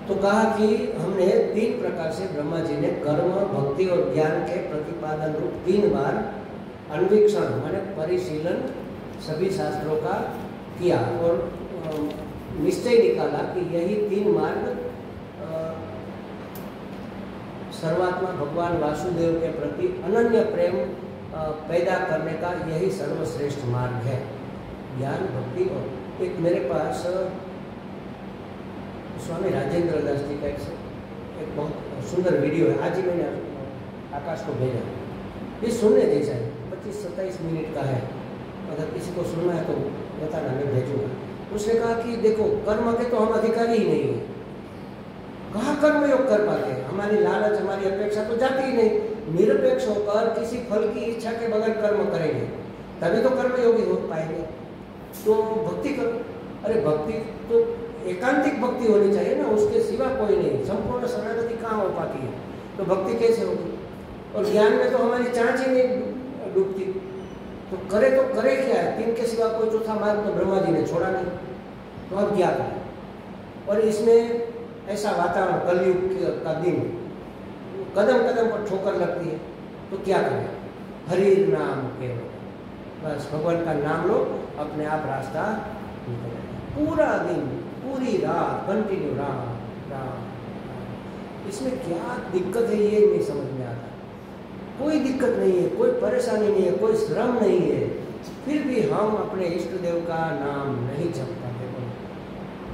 तो कहा कि हमने 3 प्रकार से ब्रह्मा जी ने कर्म, भक्ति और ज्ञान के प्रतिपादन रूप 3 बार अन्वीक्षण माने परिशीलन सभी शास्त्रों का किया और निश्चय निकाला कि यही 3 मार्ग सर्वात्मा भगवान वासुदेव के प्रति अनन्य प्रेम पैदा करने का यही सर्वश्रेष्ठ मार्ग है, ज्ञान, भक्ति। और एक मेरे पास स्वामी राजेंद्र दास जी का एक बहुत सुंदर वीडियो है, आज ही मैंने आकाश को भेजा। ये सुनने जैसा है, 25-27 मिनट का है, अगर किसी को सुनना है तो बताना, मैं भेजूंगा। उसने कहा कि देखो कर्म के तो हम अधिकारी ही नहीं है, कहाँ कर्म योग कर पाते हैं, हमारी लालच हमारी अपेक्षा तो जाती ही नहीं। निरपेक्ष होकर किसी फल की इच्छा के बगैर कर्म करेंगे तभी तो कर्मयोगी हो पाएंगे। तो भक्ति करो, अरे भक्ति तो एकांतिक भक्ति होनी चाहिए ना, उसके सिवा कोई नहीं, संपूर्ण शरणागति कहाँ हो पाती है, तो भक्ति कैसे होगी। और ज्ञान में तो हमारी चाँच ही नहीं डूबती, तो करे क्या है, 3 के सिवा कोई चौथा मार्ग तो ब्रह्मा जी ने छोड़ा नहीं, तो अब क्या करें। और इसमें ऐसा वातावरण, कलयुग का दिन, कदम कदम पर ठोकर लगती है, तो क्या करें, हरि नाम केवल, बस भगवान का नाम लो, अपने आप रास्ता निकल जाएगा। पूरा दिन, पूरी रात कंटिन्यू राम राम। इसमें क्या दिक्कत है ये नहीं समझ में आता। कोई दिक्कत नहीं है, कोई परेशानी नहीं है, कोई श्रम नहीं है, फिर भी हम अपने इष्ट देव का नाम नहीं जप पाते।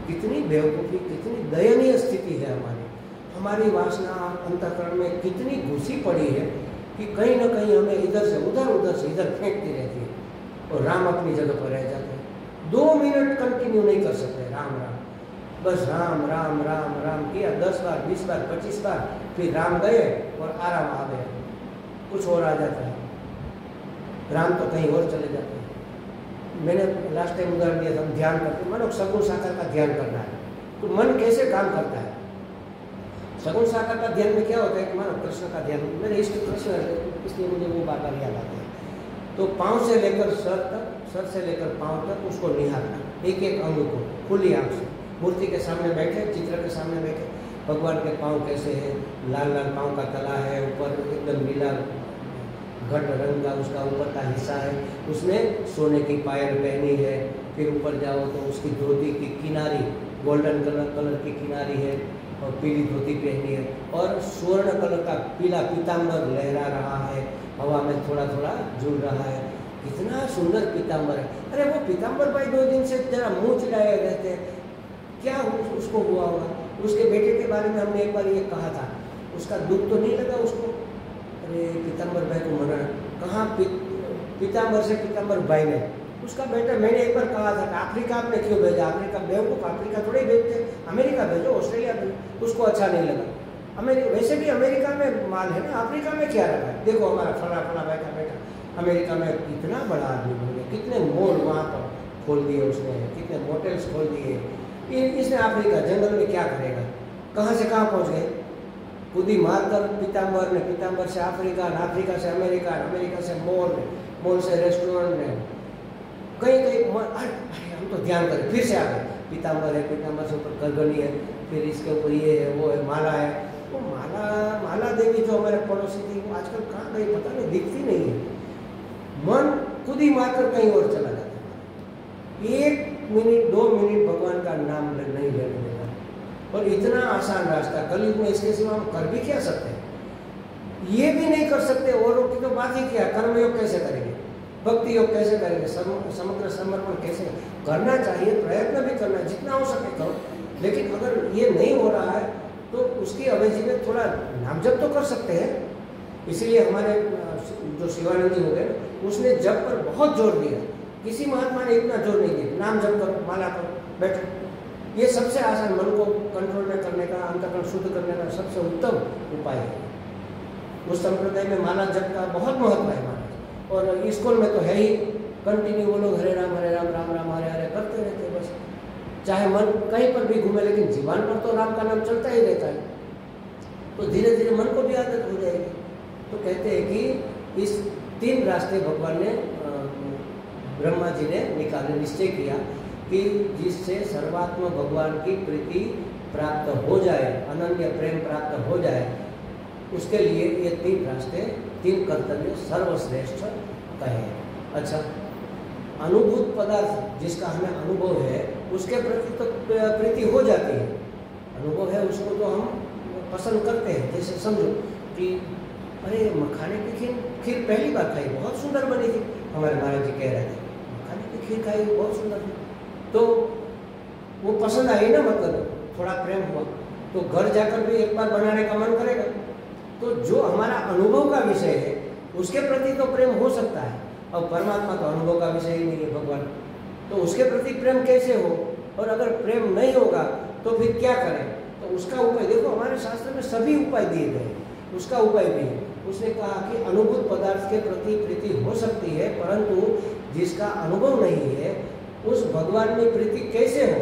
कितनी बेवकूफ़ी, कितनी दयनीय स्थिति है हमारी वासना अंतःकरण में कितनी घुसी पड़ी है कि कहीं ना कहीं हमें इधर से इधर फेंकती रहती है और राम अपनी जगह पर रह जाते हैं। 2 मिनट कंटिन्यू नहीं कर सकते राम राम, बस राम राम राम राम किया 10 बार, 20 बार, 25 बार, फिर राम गए और आराम आ गया, कुछ और आ जाता है, राम तो कहीं और चले जाते हैं। मैंने लास्ट टाइम उदाहरण दिया था, हम ध्यान करते, मानो सगुण साकार का ध्यान करना है, तो मन कैसे काम करता है। सगुण साकार का ध्यान में क्या होता है कि मानो कृष्ण का ध्यान, मेरे इष्ट कृष्ण है इसलिए मुझे वो बात याद आती है। तो पाँव से लेकर सर तक, सर से लेकर पाँव तक उसको निहारना, एक एक अंग को खुली आँख से, मूर्ति के सामने बैठे, चित्र के सामने बैठे, भगवान के पाँव कैसे है, लाल लाल पाँव का तला है, ऊपर एकदम नीला घट रंग का उसका ऊपर का हिस्सा है, उसमें सोने की पायल पहनी है, फिर ऊपर जाओ तो उसकी धोती की किनारी गोल्डन कलर की किनारी है और पीली धोती पहनी है और स्वर्ण कलर का पीला पीताम्बर लहरा रहा है, हवा में थोड़ा थोड़ा झूल रहा है। कितना सुंदर पीताम्बर है। अरे वो पीताम्बर भाई 2 दिन से जरा मुँह चिढ़ाए रहते हैं, क्या उसको हुआ होगा। उसके बेटे के बारे में हमने एक बार ये कहा था, उसका दुख तो नहीं लगा उसको, अरे पीताम्बर भाई को मना, कहाँ पीताम्बर से पीताम्बर भाई ने, उसका बेटा, मैंने एक बार कहा था कि अफ्रीका आपने क्यों भेजा, अफ्रीका बेवकूफ़, अफ्रीका थोड़े भेजते, अमेरिका भेजो, ऑस्ट्रेलिया भेजो। उसको अच्छा नहीं लगा। वैसे भी अमेरिका में माल है ना, अफ्रीका में क्या रखा है। देखो हमारा फला भाई का बेटा अमेरिका में कितना बड़ा आदमी बन गया, कितने मॉल वहाँ पर खोल दिए उसने, कितने मोटेल्स खोल दिए। इसने अफ्रीका जंगल में क्या करेगा, कहाँ से कहाँ पहुँच गए, खुद ही मारकर पीताम्बर ने, पीताम्बर से अफ्रीका, अफ्रीका से अमेरिका, अमेरिका से मॉल से रेस्टोरेंट ने, कहीं हम तो ध्यान करें, फिर से आ गए, पीताम्बर है, पीताम्बर से ऊपर करगनी है, फिर इसके ऊपर ये है, वो है, माला है। वो माला देवी जो हमारे पड़ोसी थी वो आजकल कहाँ गई पता नहीं, दिखती नहीं है। मन खुद ही मारकर कहीं और चला जाता है। 1 मिनट 2 मिनट भगवान का नाम नहीं लेने देता। और इतना आसान रास्ता कलयुग में, इसके सिवा हम कर भी क्या सकते हैं, ये भी नहीं कर सकते। औरों की तो बात ही क्या, कर्मयोग कैसे करेंगे, भक्ति योग कैसे करेंगे, समग्र समर्पण कैसे करना चाहिए, प्रयत्न भी करना जितना हो सके करो। लेकिन अगर ये नहीं हो रहा है तो उसकी अवेजी में थोड़ा नाम जप तो कर सकते हैं। इसीलिए हमारे जो शिवानंद जी हो गए, उसने जप पर बहुत जोर दिया। किसी महात्मा ने इतना जोर नहीं दिया, नाम जप करो, माला करो, बैठो। ये सबसे आसान, मन को कंट्रोल में करने का, अंतःकरण शुद्ध करने का सबसे उत्तम उपाय है। उस संप्रदाय में माला जप का बहुत महत्व है महाराज, और इस्कॉन में तो है ही, कंटिन्यू वो लोग हरे राम राम राम हरे हरे करते रहते हैं बस। चाहे मन कहीं पर भी घूमे, लेकिन जीवन पर तो राम का नाम चलता ही रहता है। तो धीरे धीरे मन को भी आदत हो जाएगी। तो कहते हैं कि इस 3 रास्ते भगवान ने, ब्रह्मा जी ने निकाले, निश्चय किया कि जिससे सर्वात्म भगवान की प्रीति प्राप्त हो जाए, अनन्य प्रेम प्राप्त हो जाए, उसके लिए ये 3 रास्ते, 3 कर्तव्य सर्वश्रेष्ठ कहे। अच्छा, अनुभूत पदार्थ जिसका हमें अनुभव है उसके प्रति तो प्रीति हो जाती है, अनुभव है उसको तो हम पसंद करते हैं। जैसे समझो कि अरे मखाने की खीर पहली बार खाई, बहुत सुंदर बनी थी, हमारे महाराज जी कह रहे थे मखाने की खीर खाई बहुत सुंदर थी, तो वो पसंद आई ना, मतलब थोड़ा प्रेम हुआ, तो घर जाकर भी एक बार बनाने का मन करेगा। तो जो हमारा अनुभव का विषय है उसके प्रति तो प्रेम हो सकता है, और परमात्मा तो अनुभव का विषय ही नहीं है भगवान, तो उसके प्रति प्रेम कैसे हो? और अगर प्रेम नहीं होगा तो फिर क्या करें? तो उसका उपाय देखो, हमारे शास्त्र में सभी उपाय दिए गए, उसका उपाय भी है। उसने कहा कि अनुभूत पदार्थ के प्रति प्रीति हो सकती है, परंतु जिसका अनुभव नहीं है उस भगवान में प्रीति कैसे हो?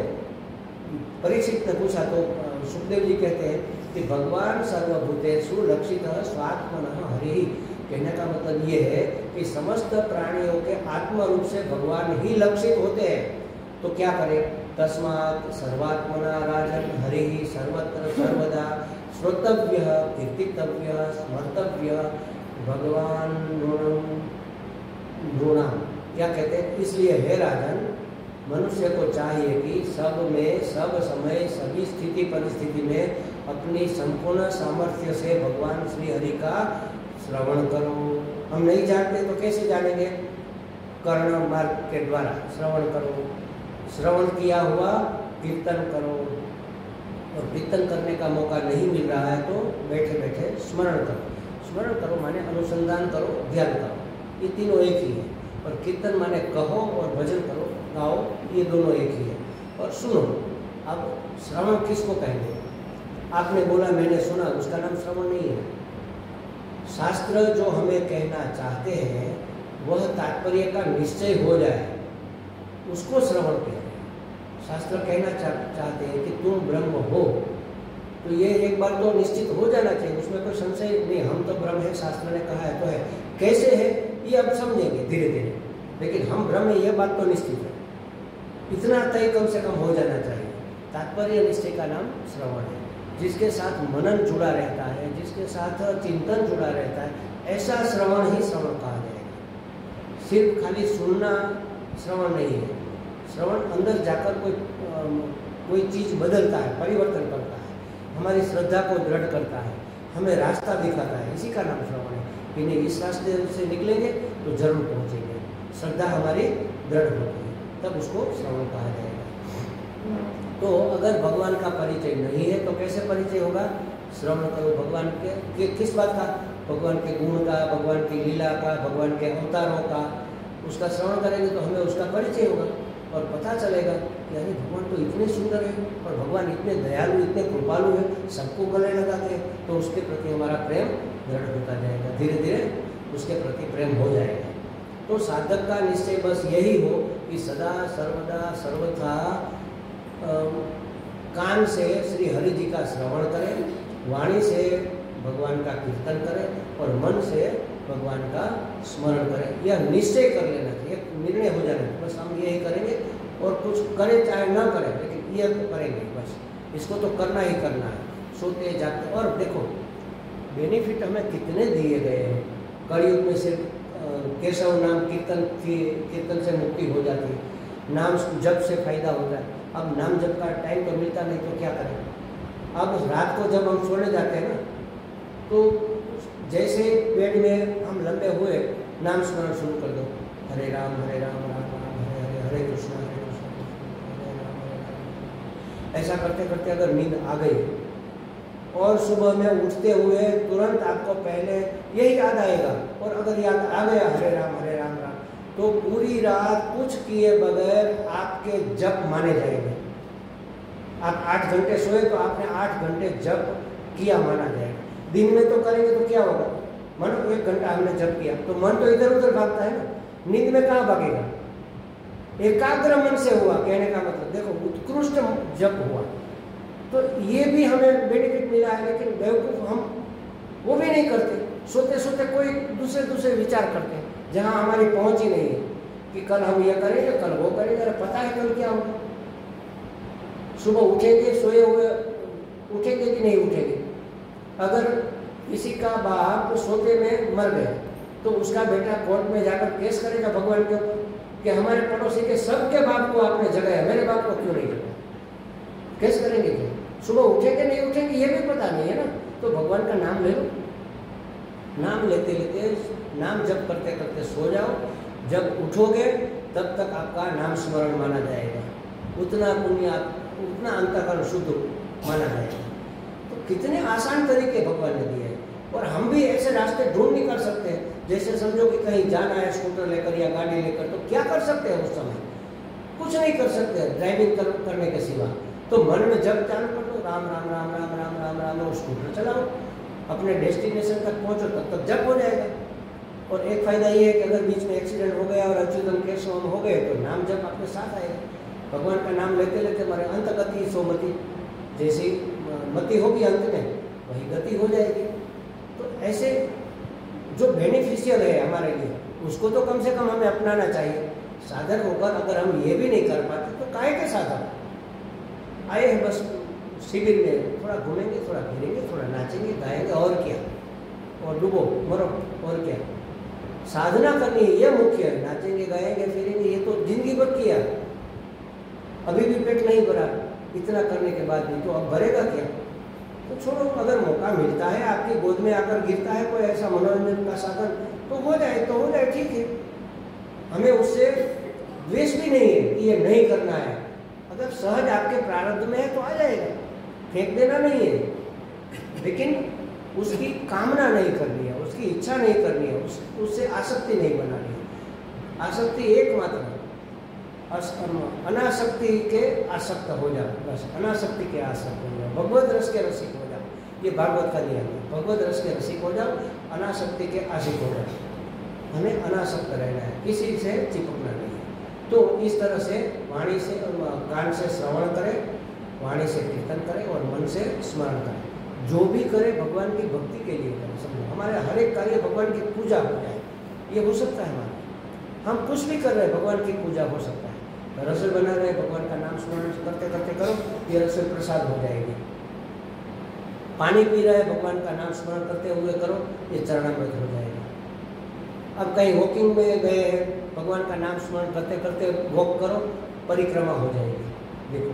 परीक्षित ने पूछा तो सुखदेव जी कहते हैं कि भगवान सर्वभूतेषु लक्षितः स्वात्मनः हरिः। कहने का मतलब ये है कि समस्त प्राणियों के आत्म रूप से भगवान ही लक्षित होते हैं। तो क्या करें? तस्मात् सर्वात्मना राजन हरिः सर्वत्र सर्वदा श्रोतव्य, कीर्तितव्य, स्मर्तव्य भगवान नृणाम। क्या कहते हैं? इसलिए हे राजन, मनुष्य को चाहिए कि सब में, सब समय, सभी स्थिति परिस्थिति में अपनी संपूर्ण सामर्थ्य से भगवान श्री हरि का श्रवण करो। हम नहीं जानते तो कैसे जानेंगे? कर्ण मार्ग के द्वारा श्रवण करो। श्रवण किया हुआ कीर्तन करो, और कीर्तन करने का मौका नहीं मिल रहा है तो बैठे बैठे स्मरण करो। स्मरण करो माने अनुसंधान करो, ध्यान करो, ये तीनों एक ही है। और कीर्तन माने कहो और भजन करो, गाओ, ये दोनों एक ही है। और सुनो, अब श्रवण किसको कहेंगे? आपने बोला मैंने सुना, उसका नाम श्रवण नहीं है। शास्त्र जो हमें कहना चाहते हैं वह तात्पर्य का निश्चय हो जाए, उसको श्रवण कहते हैं। शास्त्र कहना चाहते हैं कि तुम ब्रह्म हो, तो ये एक बार तो निश्चित हो जाना चाहिए, उसमें कोई संशय नहीं। हम तो ब्रह्म है, शास्त्र ने कहा है तो है। कैसे है ये अब समझेंगे धीरे धीरे, लेकिन हम ब्रह्म है ये बात तो निश्चित है। इतना तय कम से कम हो जाना चाहिए। तात्पर्य निश्चय का नाम श्रवण है। जिसके साथ मनन जुड़ा रहता है, जिसके साथ चिंतन जुड़ा रहता है, ऐसा श्रवण ही श्रवण कहा जाएगा। सिर्फ खाली सुनना श्रवण नहीं है। श्रवण अंदर जाकर कोई चीज़ बदलता है, परिवर्तन करता है, हमारी श्रद्धा को दृढ़ करता है, हमें रास्ता दिखाता है, इसी का नाम श्रवण है। कि नहीं, इस रास्ते से निकलेंगे तो जरूर पहुँचेंगे, श्रद्धा हमारी दृढ़ होती है, तब उसको श्रवण कहा जाएगा। तो अगर भगवान का परिचय नहीं है तो कैसे परिचय होगा? श्रवण करो भगवान के किस बात का? भगवान के गुण का, भगवान की लीला का, भगवान के अवतारों का। उसका श्रवण करेंगे तो हमें उसका परिचय होगा और पता चलेगा कि अरे भगवान तो इतने सुंदर है, और भगवान इतने दयालु, इतने कृपालु है, सबको गले लगाते हैं। तो उसके प्रति हमारा प्रेम दृढ़ होता जाएगा, धीरे धीरे उसके प्रति प्रेम हो जाएगा। तो साधक का निश्चय बस यही हो कि सदा सर्वदा सर्वथा कान से श्री हरि जी का श्रवण करें, वाणी से भगवान का कीर्तन करें और मन से भगवान का स्मरण करें। यह निश्चय कर लेना चाहिए, निर्णय हो जाना चाहिए, बस हम यही करेंगे और कुछ करें चाहे ना करें, लेकिन यह तो करेंगे, बस इसको तो करना ही करना है। सोते जागते, और देखो बेनिफिट हमें कितने दिए गए हैं। कलयुग में सिर्फ केशव नाम कीर्तन से मुक्ति हो जाती है, नाम जप से फायदा होता है। अब नाम जप का टाइम तो मिलता नहीं तो क्या करें? अब रात को जब हम सोने जाते हैं ना, तो जैसे बेड में हम लंबे हुए, नाम स्मरण शुरू कर दो, हरे राम राम राम हरे हरे, हरे कृष्ण हरे राम हरे राम। ऐसा करते करते अगर नींद आ गई और सुबह में उठते हुए तुरंत आपको पहले यही याद आएगा, और अगर याद आ गया हरे राम राम, तो पूरी रात कुछ किए बगैर आपके जप माने जाएंगे। आप 8 घंटे सोए तो आपने 8 घंटे जप किया माना जाएगा। दिन में तो करेंगे तो क्या होगा? मानो 1 घंटा हमने जप किया तो मन तो इधर उधर भागता है ना, नींद में कहाँ भागेगा? एकाग्र मन से हुआ, कहने का मतलब देखो उत्कृष्ट जप हुआ। तो ये भी हमें बेनिफिट मिला है, लेकिन बेवकूफ़ हम वो भी नहीं करते। सोते सोते कोई दूसरे विचार करते हैं जहाँ हमारी पहुँच ही नहीं है कि कल हम ये करेंगे, कल वो करेंगे। अरे पता है कल क्या होगा? सुबह उठेंगे, सोए हुए उठेंगे कि नहीं उठेंगे? अगर किसी का बाप सोते में मर गया तो उसका बेटा कोर्ट में जाकर केस करेगा भगवान के ऊपर कि हमारे पड़ोसी के सबके बाप को आपने जगाया, मेरे बाप को क्यों नहीं जगाया? केस करेंगे क्या? सुबह उठेंगे नहीं उठेंगे ये भी पता नहीं है ना। तो भगवान का नाम ले लो, नाम लेते लेते नाम जप करते करते सो जाओ। जब उठोगे तब तक आपका नाम स्मरण माना जाएगा, उतना पुण्य उतना अंतःकरण शुद्ध माना जाएगा। तो कितने आसान तरीके भगवान ने दिए हैं। और हम भी ऐसे रास्ते ढूंढ नहीं कर सकते। जैसे समझो कि कहीं जाना है स्कूटर लेकर या गाड़ी लेकर, तो क्या कर सकते हैं उस समय? कुछ नहीं कर सकते ड्राइविंग करने के सिवा। तो मन में जब चालू कर दो, राम राम राम राम राम राम राम, और स्कूटर चलाओ, अपने डेस्टिनेशन तक पहुंचो, तब तक जप हो जाएगा। और एक फ़ायदा ये है कि अगर बीच में एक्सीडेंट हो गया और अच्युतम केशवम हो गए तो नाम जप आपके साथ आएगा। भगवान का नाम लेते लेते हमारे अंत गति सोमति, जैसी मति होगी अंत में वही गति हो जाएगी। तो ऐसे जो बेनिफिशियल है हमारे लिए उसको तो कम से कम हमें अपनाना चाहिए। साधक होकर अगर हम ये भी नहीं कर पाते तो काहे के साधक? आए हैं बस शिविर में, थोड़ा घूमेंगे, थोड़ा फिरेंगे, थोड़ा नाचेंगे गाएंगे, और क्या? और डूबो मरो, और क्या? साधना करनी है, ये मुख्य है। नाचेंगे गाएंगे फिरेंगे ये तो जिंदगी भर किया, अभी भी पेट नहीं भरा, इतना करने के बाद भी तो अब भरेगा क्या? तो छोड़ो, अगर मौका मिलता है आपकी गोद में आकर गिरता है कोई ऐसा मनोरंजन का साधन तो हो जाए ठीक है। हमें उससे द्वेष भी नहीं है कि ये नहीं करना है। अगर सहज आपके प्रारब्ध में है तो आ जाएगा, फेंक देना नहीं है। लेकिन उसकी कामना नहीं करनी है, उसकी इच्छा नहीं करनी है, उससे आसक्ति नहीं बनानी है। आसक्ति एकमात्र है, अनासक्ति के आसक्त हो जाओ, बस अनासक्ति के आसक्त हो जाओ, भगवत रस के रसिक हो जाओ। ये भागवत का नियम है, भगवत रस के रसिक हो जाओ, अनासक्ति के आशिक हो जाओ। हमें अनासक्त रहना है, किसी से चिपकना नहीं है। तो इस तरह से वाणी से कान से श्रवण करें, वाणी से कीर्तन करें और मन से स्मरण करें। जो भी करे भगवान की भक्ति के लिए करें। समझो हमारे हर एक कार्य भगवान की पूजा हो जाए, ये हो सकता है हमारा। हम कुछ भी कर रहे हैं भगवान की पूजा हो सकता है। रसोई बना रहे भगवान का नाम स्मरण करते करते करो, ये रसोई प्रसाद हो जाएगी। पानी पी रहे भगवान का नाम स्मरण करते हुए करो, ये चरणामृत हो जाएगा। अब कहीं वॉकिंग में गए हैं, भगवान का नाम स्मरण करते करते वॉक करो, परिक्रमा हो जाएगी। देखो,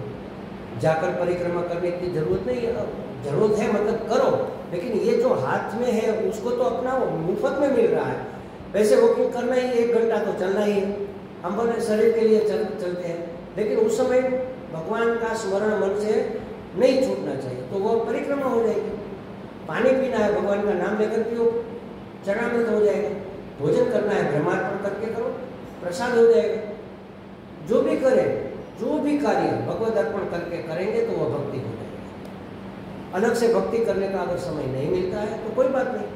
जाकर परिक्रमा करने की जरूरत नहीं है, जरूरत है मतलब करो, लेकिन ये जो हाथ में है उसको तो अपनाओ, मुफ्त में मिल रहा है। वैसे वॉकिंग करना ही 1 घंटा तो चलना ही है, हम अपने शरीर के लिए चलते हैं, लेकिन उस समय भगवान का स्मरण मन से नहीं छूटना चाहिए, तो वो परिक्रमा हो जाएगी। पानी पीना है भगवान का नाम लेकर पियो, चरणामृत हो जाएगा। भोजन करना है ब्रह्मार्पण करके करो, प्रसाद हो जाएगा। जो भी करें, जो भी कार्य भगवत अर्पण करके करेंगे तो वह भक्ति हो जाएगी। अलग से भक्ति करने का अगर समय नहीं मिलता है तो कोई बात नहीं,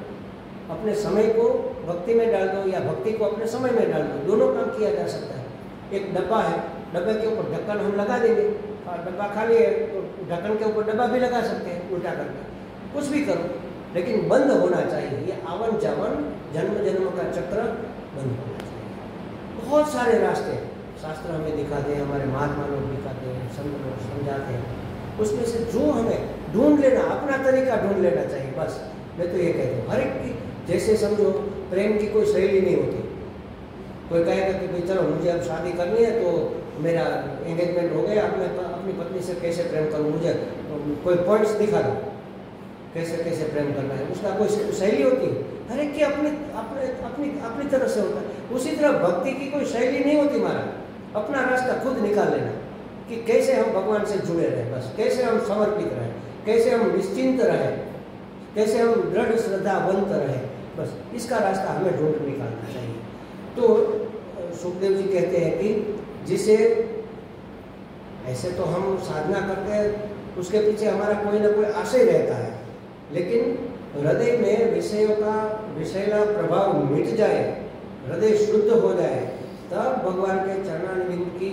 अपने समय को भक्ति में डाल दो या भक्ति को अपने समय में डाल दो, दोनों काम किया जा सकता है। एक डब्बा है, डब्बे के ऊपर ढक्कन हम लगा देंगे, और डब्बा खाली है तो ढक्कन के ऊपर डब्बा भी लगा सकते हैं उल्टा करके, कुछ भी करो, लेकिन बंद होना चाहिए। ये आवन जावन जन्म जन्म का चक्र बंद होना चाहिए। बहुत सारे रास्ते शास्त्र हमें दिखाते हैं, हमारे महात्मा लोग दिखाते हैं, संत लोग समझाते हैं, उसमें से जो हमें ढूंढ लेना, अपना तरीका ढूंढ लेना चाहिए। बस मैं तो ये कहता हूँ, हर एक की जैसे समझो प्रेम की कोई शैली नहीं होती। कोई कहेगा कि भाई चलो मुझे अब शादी करनी है तो मेरा एंगेजमेंट हो गया, अपनी पत्नी से कैसे प्रेम करूँ, मुझे तो कोई पॉइंट्स दिखा दो कैसे कैसे प्रेम करना है, उसका कोई शैली होती है। हर एक की अपनी तरह से होता है। उसी तरह भक्ति की कोई शैली नहीं होती। हमारा अपना रास्ता खुद निकाल लेना कि कैसे हम भगवान से जुड़े रहें, बस कैसे हम समर्पित रहें, कैसे हम निश्चिंत रहें, कैसे हम दृढ़ श्रद्धावंत रहें, बस इसका रास्ता हमें ढूंढ निकालना चाहिए। तो सुखदेव जी कहते हैं कि जिसे ऐसे तो हम साधना करते हैं, उसके पीछे हमारा कोई ना कोई आशय रहता है, लेकिन हृदय में विषयों का विषैला प्रभाव मिट जाए, हृदय शुद्ध हो जाए, तब भगवान के चरणारविंद की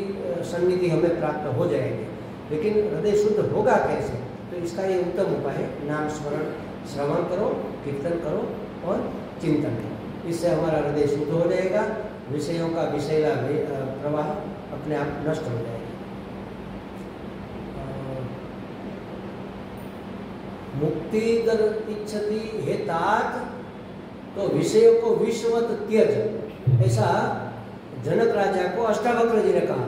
सन्निधि हमें प्राप्त हो जाएगी। लेकिन हृदय शुद्ध होगा कैसे? तो इसका ये उत्तम उपाय है, नाम स्मरण श्रवण करो, कीर्तन करो और चिंतन करो। इससे हमारा हृदय शुद्ध हो जाएगा, विषयों का विषैला प्रवाह अपने आप नष्ट हो जाएगा। मुक्ति कर इच्छति हेतात तो विषयों को विषवत त्यज। ऐसा जनक राजा को अष्टावक्र जी ने कहा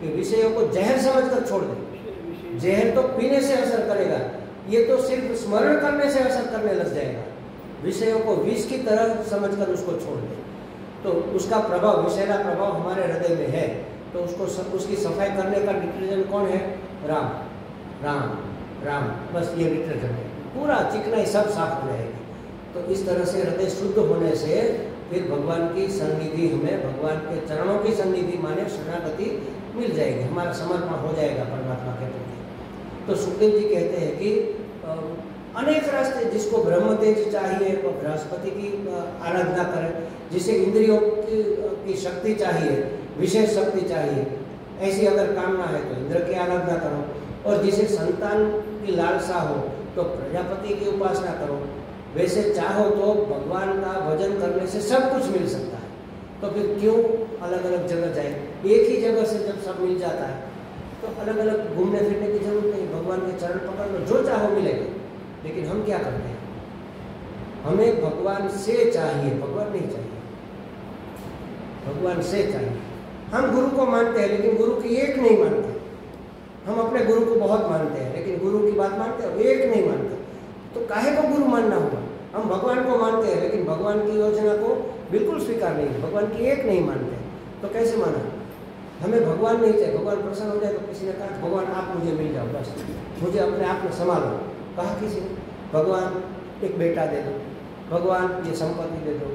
कि विषयों को जहर समझकर छोड़ दे। जहर तो पीने से असर करेगा, ये तो सिर्फ स्मरण करने से असर करने लग जाएगा। विषयों को विष की तरह समझकर उसको छोड़ दे तो उसका प्रभाव, विषैला प्रभाव हमारे हृदय में है, तो उसकी सफाई करने का डिटर्जेंट कौन है? राम राम राम, बस ये डिटर्जेंट है, पूरा चिकनाई सब साफ हो जाएगी। तो इस तरह से हृदय शुद्ध होने से फिर भगवान की सन्निधि, हमें भगवान के चरणों की सन्निधि माने शरणागति मिल जाएगी, हमारा समर्पण हो जाएगा परमात्मा के प्रति। तो सुखदेव जी कहते हैं कि अनेक रास्ते, जिसको ब्रह्म तेज चाहिए वो बृहस्पति की आराधना करे, जिसे इंद्रियों की शक्ति चाहिए, विशेष शक्ति चाहिए, ऐसी अगर कामना है तो इंद्र की आराधना करो, और जिसे संतान की लालसा हो तो प्रजापति की उपासना करो। वैसे चाहो तो भगवान का भजन करने से सब कुछ मिल सकता है, तो फिर क्यों अलग अलग जगह जाए? एक ही जगह से जब सब मिल जाता है तो अलग अलग घूमने फिरने की जरूरत नहीं, भगवान के चरण पकड़ लो, जो चाहो मिलेगा। लेकिन हम क्या करते हैं? हमें भगवान से चाहिए, भगवान नहीं चाहिए, भगवान से चाहिए। हम गुरु को मानते हैं लेकिन गुरु की एक नहीं मानते। हम अपने गुरु को बहुत मानते हैं लेकिन गुरु की बात मानते हैं, एक नहीं मानते। तो काहे को गुरु मानना होगा? हम भगवान को मानते हैं लेकिन भगवान की योजना को बिल्कुल स्वीकार नहीं, भगवान की एक नहीं मानते, तो कैसे माना? हमें भगवान नहीं चाहिए। भगवान प्रसन्न हो जाए तो किसी ने कहा भगवान आप मुझे मिल जाओ, बस मुझे अपने आप में संभालो। कहा किसी ने, भगवान एक बेटा दे दो, भगवान ये संपत्ति दे दो।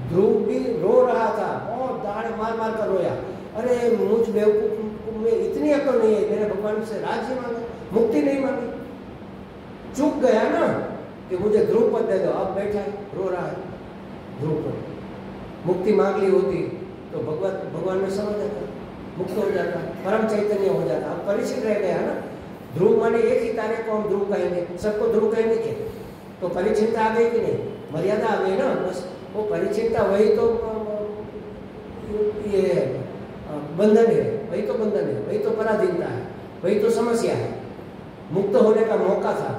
ध्रुव भी रो रहा था, बहुत दाढ़े मार मार कर रोया, अरे मुझ बेवकूफ में इतनी अकल नहीं है, मैंने भगवान से राज्य मांगा, मुक्ति नहीं मांगी। चूक गया ना कि मुझे ध्रुव पद दे दो, अब बैठा है रो रहा है ध्रुव पद। मुक्ति मांग ली होती तो भगवान में समझ जाता, मुक्त हो जाता, परम चैतन्य हो जाता। अब परिचित रह गया ना, ध्रुव माने एक ही तारे को हम ध्रुव कहेंगे, सबको ध्रुव कहेंगे क्या? तो परिचिनता आ गई कि नहीं? मर्यादा आ गई ना, बस वो परिचिनता वही तो ये बंधन है, वही तो बंधन है, वही तो पराधीनता है, वही तो समस्या है। मुक्त होने का मौका था,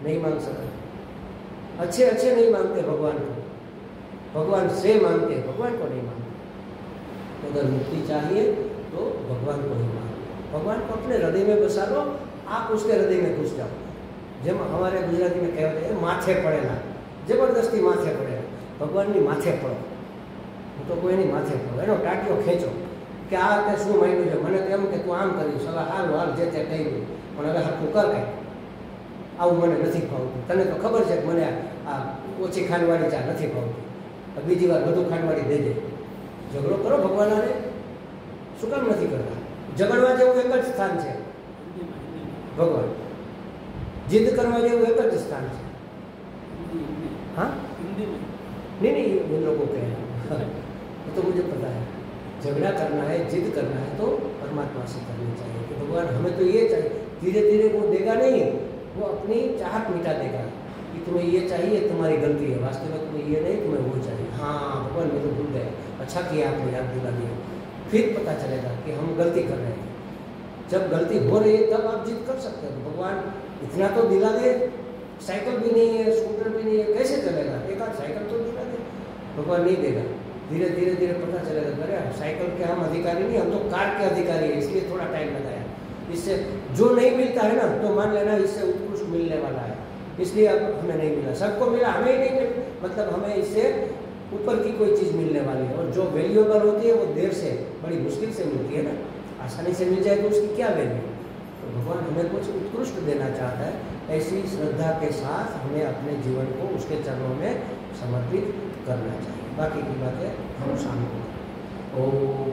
नहीं मांग सका। अच्छे अच्छे नहीं मांगते भगवान को, भगवान से मांगते, भगवान को नहीं मांगते। अगर मुक्ति चाहिए तो भगवान को ही मांगो, भगवान को अपने हृदय में बसा लो, आप उसके हृदय में घुस जाओ। जब हमारे गुजराती में कहते हैं माथे पड़ेला, जबरदस्ती माथे पड़ेला, भगवान ની માથે પડો, હું તો કોઈની માથે પડો, એનો ટાટિયો ખેંચો કે આ તે શું માંગ્યું છે, મને તો એમ કે તું આમ કરીશ, હવે હાલ હાલ જે તે કહી ગયું, પણ હવે હરખું કર કંઈ, આવું મને નથી ભાવતું, તને તો ખબર છે કે મને આ ઓછી ખાંડવાળી ચા નથી ભાવતી, બીજી વાર વધુ ખાંડવાળી દેજે। ઝઘડો કરો ભગવાન હારે, શું કામ નથી કરતા? ઝઘડવા જેવું એક જ સ્થાન છે ભગવાન, जिद करवा जेवुं एक ज स्थान है। हाँ नहीं इन लोगों के वो तो मुझे पता है। झगड़ा करना है, जिद करना है तो परमात्मा से करनी चाहिए कि भगवान हमें तो ये चाहिए। धीरे धीरे वो देगा नहीं, वो अपनी चाहत मिटा देगा कि तुम्हें ये चाहिए, तुम्हारी गलती है, वास्तव में तुम्हें ये नहीं, तुम्हें वो चाहिए। हाँ भगवान मैं तो भूल गया, अच्छा किया आपने याद दिला दिया। फिर पता चलेगा कि हम गलती कर रहे हैं। जब गलती हो रही है तब आप जिद कर सकते हो। भगवान इतना तो दिला दे, साइकिल भी नहीं है, स्कूटर भी नहीं है, कैसे चलेगा? एक आध साइकिल तो दिला दे, भगवान नहीं देगा। धीरे धीरे धीरे पता चलेगा, अरे साइकिल के हम अधिकारी नहीं, हम तो कार के अधिकारी है, इसलिए थोड़ा टाइम लगाया। इससे जो नहीं मिलता है ना तो मान लेना इससे उत्कृष्ट मिलने वाला है, इसलिए अब हमें नहीं मिला। सबको मिला, हमें ही नहीं मिला, मतलब हमें इससे ऊपर की कोई चीज़ मिलने वाली है। और जो वैल्यूएबल होती है वो देर से, बड़ी मुश्किल से मिलती है ना, आसानी से मिल जाए तो उसकी क्या वैल्यू? तो भगवान हमें कुछ उत्कृष्ट देना चाहता है, ऐसी श्रद्धा के साथ हमें अपने जीवन को उसके चरणों में समर्पित करना चाहिए। बाकी की बातें हम शाम को। ओम